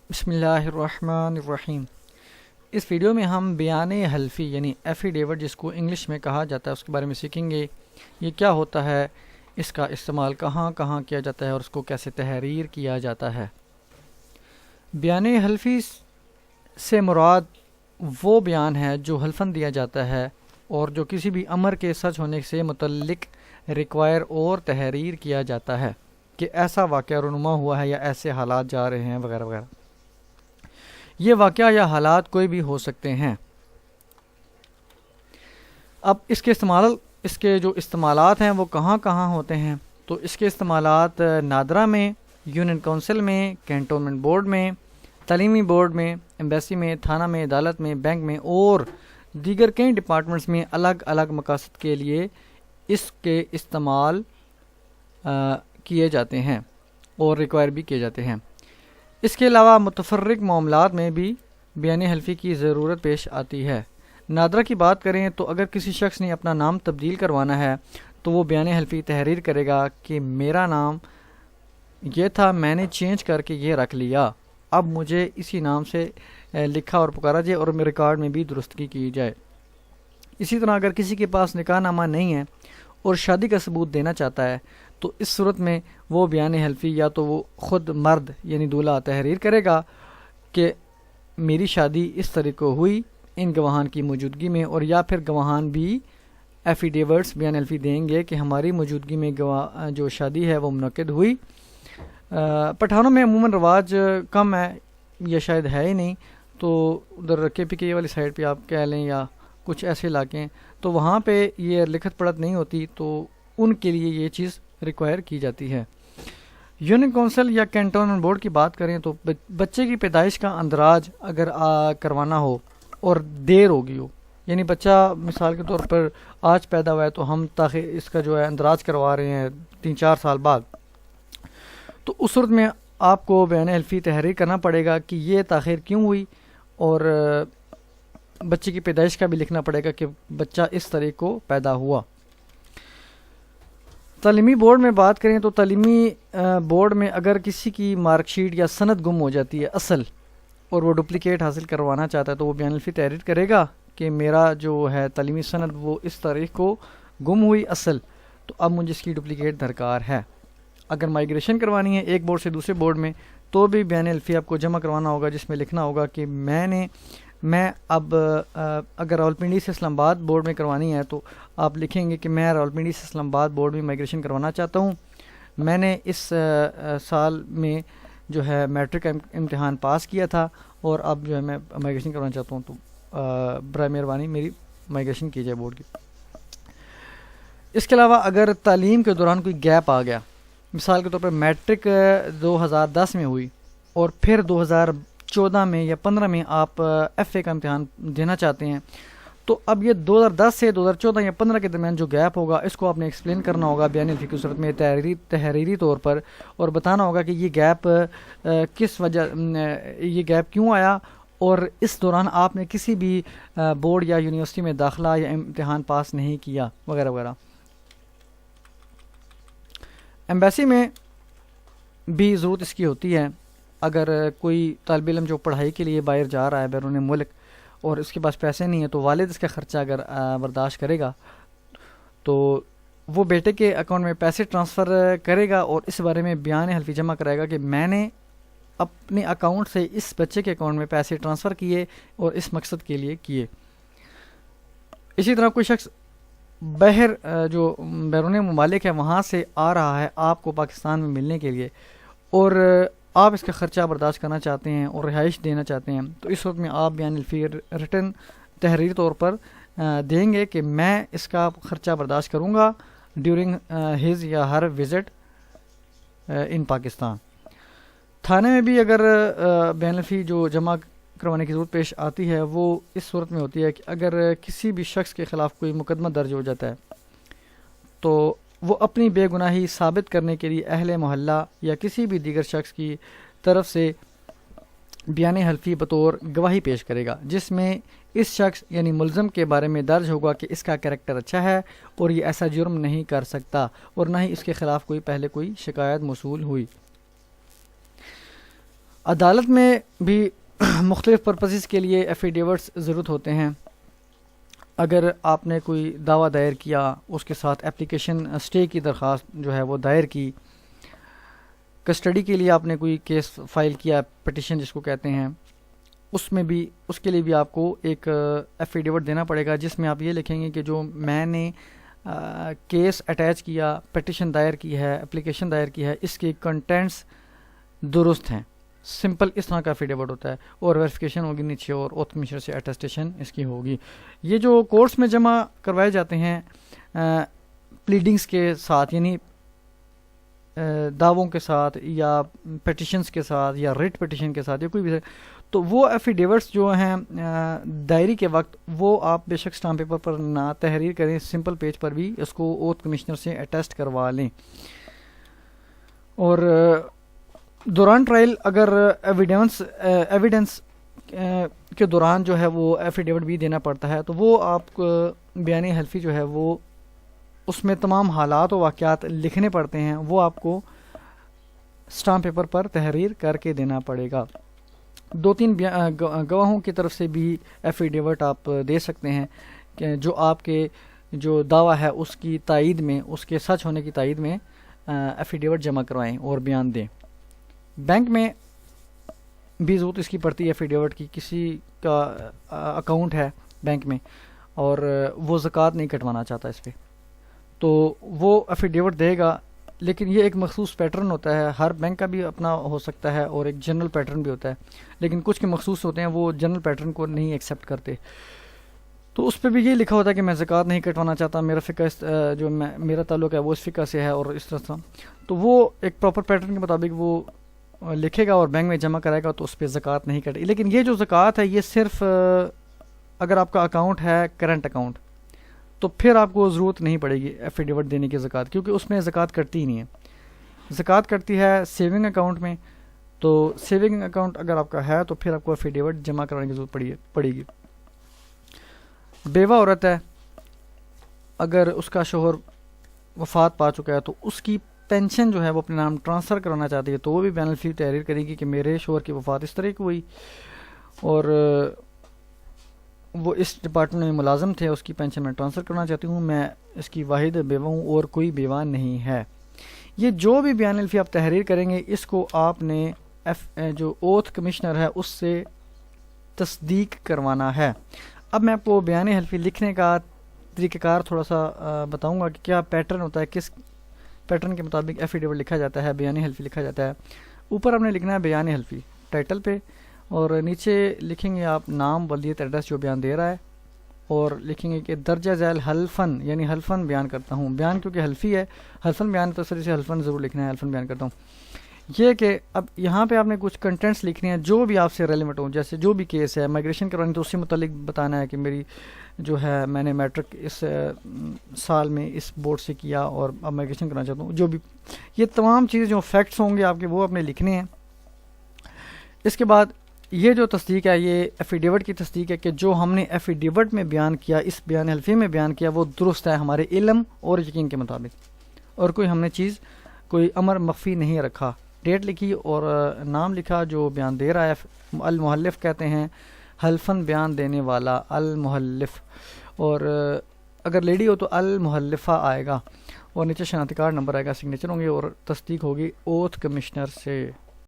بسم اللہ الرحمن الرحیم۔ اس ویڈیو میں ہم بیان حلفی یعنی ایفیڈیوٹ جس کو انگلش میں کہا جاتا ہے اس کے بارے میں سیکھیں گے۔ یہ کیا ہوتا ہے، اس کا استعمال کہاں کہاں کیا جاتا ہے اور اس کو کیسے تحریر کیا جاتا ہے۔ بیان حلفی سے مراد وہ بیان ہے جو حلفاً دیا جاتا ہے اور جو کسی بھی امر کے سچ ہونے سے متعلق ریکوائر اور تحریر کیا جاتا ہے کہ ایسا واقعہ رونما ہوا ہے یا ایسے حالات جا رہے ہیں وغیرہ وغیرہ۔ یہ واقعہ یا حالات کوئی بھی ہو سکتے ہیں۔ اب اس کے جو استعمالات ہیں وہ کہاں کہاں ہوتے ہیں، تو اس کے استعمالات نادرہ میں، یونین کونسل میں، کینٹونمنٹ بورڈ میں، تعلیمی بورڈ میں، ایمبیسی میں، تھانہ میں، عدالت میں، بینک میں اور دیگر کئی ڈپارٹمنٹس میں الگ الگ مقاصد کے لیے اس کے استعمال کیے جاتے ہیں اور ریکوائر بھی کیے جاتے ہیں۔ اس کے علاوہ متفرق معاملات میں بھی بیان حلفی کی ضرورت پیش آتی ہے۔ نادرہ کی بات کریں تو اگر کسی شخص نے اپنا نام تبدیل کروانا ہے تو وہ بیان حلفی تحریر کرے گا کہ میرا نام یہ تھا، میں نے چینج کر کے یہ رکھ لیا، اب مجھے اسی نام سے لکھا اور پکارا جائے اور میرے ریکارڈ میں بھی درستگی کی جائے۔ اسی طرح اگر کسی کے پاس نکاح نامہ نہیں ہے اور شادی کا ثبوت دینا چاہتا ہے تو اس صورت میں وہ بیان حلفی یا تو وہ خود مرد یعنی دولہا تحریر کرے گا کہ میری شادی اس طریقے ہوئی ان گواہان کی موجودگی میں، اور یا پھر گواہان بھی ایفیڈیوٹس بیان حلفی دیں گے کہ ہماری موجودگی میں جو شادی ہے وہ منعقد ہوئی۔ پٹھانوں میں عموماً رواج کم ہے یا شاید ہے ہی نہیں، تو ادھر کے پی کے والی سائڈ پہ آپ کہہ لیں یا کچھ ایسے علاقے ہیں تو وہاں پہ یہ لکھت پڑھت نہیں ہوتی، تو ان کے لیے یہ چیز ریکوائر کی جاتی ہے۔ یونین کونسل یا کینٹونمنٹ بورڈ کی بات کریں تو بچے کی پیدائش کا اندراج اگر کروانا ہو اور دیر ہو گئی ہو، یعنی بچہ مثال کے طور پر آج پیدا ہوا ہے تو ہم تاخیر اس کا جو ہے اندراج کروا رہے ہیں 3-4 سال بعد، تو اس صورت میں آپ کو بیان حلفی تحریر کرنا پڑے گا کہ یہ تاخیر کیوں ہوئی، اور بچے کی پیدائش کا بھی لکھنا پڑے گا کہ بچہ اس طرح کو پیدا ہوا۔ تعلیمی بورڈ میں بات کریں تو تعلیمی بورڈ میں اگر کسی کی مارک شیٹ یا سند گم ہو جاتی ہے اصل، اور وہ ڈپلیکیٹ حاصل کروانا چاہتا ہے تو وہ بیان حلفی تحریر کرے گا کہ میرا جو ہے تعلیمی سند وہ اس تاریخ کو گم ہوئی اصل، تو اب مجھے اس کی ڈپلیکیٹ درکار ہے۔ اگر مائیگریشن کروانی ہے ایک بورڈ سے دوسرے بورڈ میں تو بھی بیان حلفی آپ کو جمع کروانا ہوگا، جس میں لکھنا ہوگا کہ میں اب اگر راولپنڈی سے اسلام آباد بورڈ میں کروانی ہے تو آپ لکھیں گے کہ میں راولپنڈی سے اسلام آباد بورڈ میں مائیگریشن کروانا چاہتا ہوں، میں نے اس سال میں جو ہے میٹرک کا امتحان پاس کیا تھا اور اب جو ہے میں مائیگریشن کروانا چاہتا ہوں، تو برائے مہربانی میری مائیگریشن کی جائے بورڈ کی۔ اس کے علاوہ اگر تعلیم کے دوران کوئی گیپ آ گیا، مثال کے طور پر میٹرک 2010 میں ہوئی اور پھر 2014 میں یا 15 میں آپ ایف اے کا امتحان دینا چاہتے ہیں، تو اب یہ 2010 سے 2014 یا 15 کے درمیان جو گیپ ہوگا اس کو آپ نے ایکسپلین کرنا ہوگا بیان حلفی کی صورت میں تحریری طور پر، اور بتانا ہوگا کہ یہ گیپ کس وجہ یہ گیپ کیوں آیا، اور اس دوران آپ نے کسی بھی بورڈ یا یونیورسٹی میں داخلہ یا امتحان پاس نہیں کیا وغیرہ وغیرہ۔ ایمبیسی میں بھی ضرورت اس کی ہوتی ہے، اگر کوئی طالب علم جو پڑھائی کے لیے باہر جا رہا ہے بیرون ملک اور اس کے پاس پیسے نہیں ہیں تو والد اس کا خرچہ اگر برداشت کرے گا تو وہ بیٹے کے اکاؤنٹ میں پیسے ٹرانسفر کرے گا اور اس بارے میں بیان حلفی جمع کرائے گا کہ میں نے اپنے اکاؤنٹ سے اس بچے کے اکاؤنٹ میں پیسے ٹرانسفر کیے اور اس مقصد کے لیے کیے۔ اسی طرح کوئی شخص جو بیرون ممالک ہے وہاں سے آ رہا ہے آپ کو پاکستان میں ملنے کے لیے، اور آپ اس کا خرچہ برداشت کرنا چاہتے ہیں اور رہائش دینا چاہتے ہیں، تو اس وقت میں آپ بیان حلفی ریٹن تحریری طور پر دیں گے کہ میں اس کا خرچہ برداشت کروں گا ڈیورنگ ہز یا ہر وزٹ ان پاکستان۔ تھانے میں بھی اگر بیان حلفی جو جمع کروانے کی ضرورت پیش آتی ہے وہ اس صورت میں ہوتی ہے کہ اگر کسی بھی شخص کے خلاف کوئی مقدمہ درج ہو جاتا ہے تو وہ اپنی بے گناہی ثابت کرنے کے لیے اہل محلہ یا کسی بھی دیگر شخص کی طرف سے بیان حلفی بطور گواہی پیش کرے گا، جس میں اس شخص یعنی ملزم کے بارے میں درج ہوگا کہ اس کا کریکٹر اچھا ہے اور یہ ایسا جرم نہیں کر سکتا، اور نہ ہی اس کے خلاف پہلے کوئی شکایت موصول ہوئی۔ عدالت میں بھی مختلف پرپسز کے لیے ایفیڈیوٹس ضرورت ہوتے ہیں. اگر آپ نے کوئی دعویٰ دائر کیا، اس کے ساتھ اپلیکیشن اسٹے کی درخواست جو ہے وہ دائر کی، کسٹڈی کے لیے آپ نے کوئی کیس فائل کیا، پٹیشن جس کو کہتے ہیں، اس کے لیے بھی آپ کو ایک ایفیڈیوٹ دینا پڑے گا، جس میں آپ یہ لکھیں گے کہ جو میں نے کیس اٹیچ کیا، پٹیشن دائر کی ہے، اپلیکیشن دائر کی ہے، اس کے کنٹینٹس درست ہیں. سمپل اس طرح کا ایفیڈیوٹ ہوتا ہے، اور ویریفیکیشن ہوگی نیچے، اور اوتھ کمشنر سے اٹیسٹیشن اس کی ہوگی. یہ جو کورٹس میں جمع کروائے جاتے ہیں پلیڈنگز کے ساتھ، یعنی دعووں کے ساتھ یا پٹیشنز کے ساتھ یا ریٹ پٹیشن کے ساتھ یا کوئی بھی، تو وہ ایفیڈیوٹس جو ہیں دائری کے وقت، وہ آپ بے شک اسٹامپ پیپر پر نہ تحریر کریں، سمپل پیج پر بھی اس کو اوتھ کمشنر سے اٹیسٹ کروا لیں. اور دوران ٹرائل اگر ایویڈنس کے دوران جو ہے وہ ایفیڈیوٹ بھی دینا پڑتا ہے، تو وہ آپ بیان حلفی جو ہے وہ اس میں تمام حالات و واقعات لکھنے پڑتے ہیں، وہ آپ کو اسٹامپ پیپر پر تحریر کر کے دینا پڑے گا. 2-3 گواہوں کی طرف سے بھی ایفیڈیوٹ آپ دے سکتے ہیں کہ جو آپ کے جو دعویٰ ہے اس کی تائید میں، اس کے سچ ہونے کی تائید میں ایفیڈیوٹ جمع کروائیں اور بیان دیں. بینک میں بھی ضرورت اس کی پڑتی ہے ایفیڈیوٹ کی. کسی کا اکاؤنٹ ہے بینک میں اور وہ زکوٰۃ نہیں کٹوانا چاہتا اس پہ، تو وہ ایفیڈیوٹ دے گا، لیکن یہ ایک مخصوص پیٹرن ہوتا ہے. ہر بینک کا بھی اپنا ہو سکتا ہے اور ایک جنرل پیٹرن بھی ہوتا ہے، لیکن کچھ کے مخصوص ہوتے ہیں وہ جنرل پیٹرن کو نہیں ایکسیپٹ کرتے. تو اس پہ بھی یہ لکھا ہوتا ہے کہ میں زکوٰۃ نہیں کٹوانا چاہتا، میرا فقہ جو میرا تعلق ہے وہ اس فقہ سے ہے اور اس طرح. تو وہ ایک پراپر پیٹرن کے مطابق وہ لکھے گا اور بینک میں جمع کرائے گا، تو اس پہ زکوٰۃ نہیں کٹے. لیکن یہ جو زکوٰۃ ہے یہ صرف اگر آپ کا اکاؤنٹ ہے کرنٹ اکاؤنٹ، تو پھر آپ کو ضرورت نہیں پڑے گی ایفیڈیوٹ دینے کی زکوٰۃ، کیونکہ اس میں زکوٰۃ کٹتی ہی نہیں ہے. زکوٰۃ کٹتی ہے سیونگ اکاؤنٹ میں. تو سیونگ اکاؤنٹ اگر آپ کا ہے تو پھر آپ کو ایفیڈیوٹ جمع کرانے کی ضرورت پڑے گی. بیوہ عورت ہے، اگر اس کا شوہر وفات پا چکا ہے تو اس کی پینشن جو ہے وہ اپنے نام ٹرانسفر کرانا چاہتی ہے، تو وہ بھی بین الفی تحریر کرے گی کہ میرے شوہر کی وفات اس طرح کی ہوئی اور وہ اس ڈپارٹمنٹ میں ملازم تھے، اس کی پینشن میں ٹرانسفر کرنا چاہتی ہوں، میں اس کی واحد بیوہ ہوں اور کوئی بیوہ نہیں ہے. یہ جو بھی بیان الفی آپ تحریر کریں گے، اس کو آپ نے جو اوتھ کمشنر ہے اس سے تصدیق کروانا ہے. اب میں آپ کو بیان حلفی لکھنے کا طریقہ کار تھوڑا سا بتاؤں گا کہ کیا پیٹرن ہوتا ہے، کس پیٹرن کے مطابق ایفیڈیوٹ لکھا جاتا ہے، بیان حلفی لکھا جاتا ہے. اوپر آپ نے لکھنا ہے بیان حلفی ٹائٹل پہ، اور نیچے لکھیں گے آپ نام، ولدیت، ایڈریس جو بیان دے رہا ہے، اور لکھیں گے کہ درجہ ذیل حلفن، یعنی حلفن بیان کرتا ہوں. بیان کیونکہ حلفی ہے، حلفن بیان تو سے حلفن ضرور لکھنا ہے، حلفن بیان کرتا ہوں. یہ کہ اب یہاں پہ آپ نے کچھ کنٹینٹس لکھنے ہیں جو بھی آپ سے ریلیونٹ ہوں، جیسے جو بھی کیس ہے، مائگریشن کرانی تو اس سے متعلق بتانا ہے کہ میری جو ہے میں نے میٹرک اس سال میں اس بورڈ سے کیا اور اب مائگریشن کرنا چاہتا ہوں. جو بھی یہ تمام چیزیں جو فیکٹس ہوں گے آپ کے وہ اپنے لکھنے ہیں. اس کے بعد یہ جو تصدیق ہے یہ ایفیڈیوٹ کی تصدیق ہے کہ جو ہم نے ایفیڈیوٹ میں بیان کیا، اس بیان حلفی میں بیان کیا، وہ درست ہے ہمارے علم اور یقین کے مطابق، اور کوئی ہم نے چیز کوئی امر مخفی نہیں رکھا. ڈیٹ لکھی اور نام لکھا جو بیان دے رہا ہے. المحلف کہتے ہیں حلفن بیان دینے والا، المحلف، اور اگر لیڈی ہو تو المحلفہ آئے گا، اور نیچے شناختی کارڈ نمبر آئے گا، سگنیچر ہوں گے اور تصدیق ہوگی اوتھ کمشنر سے.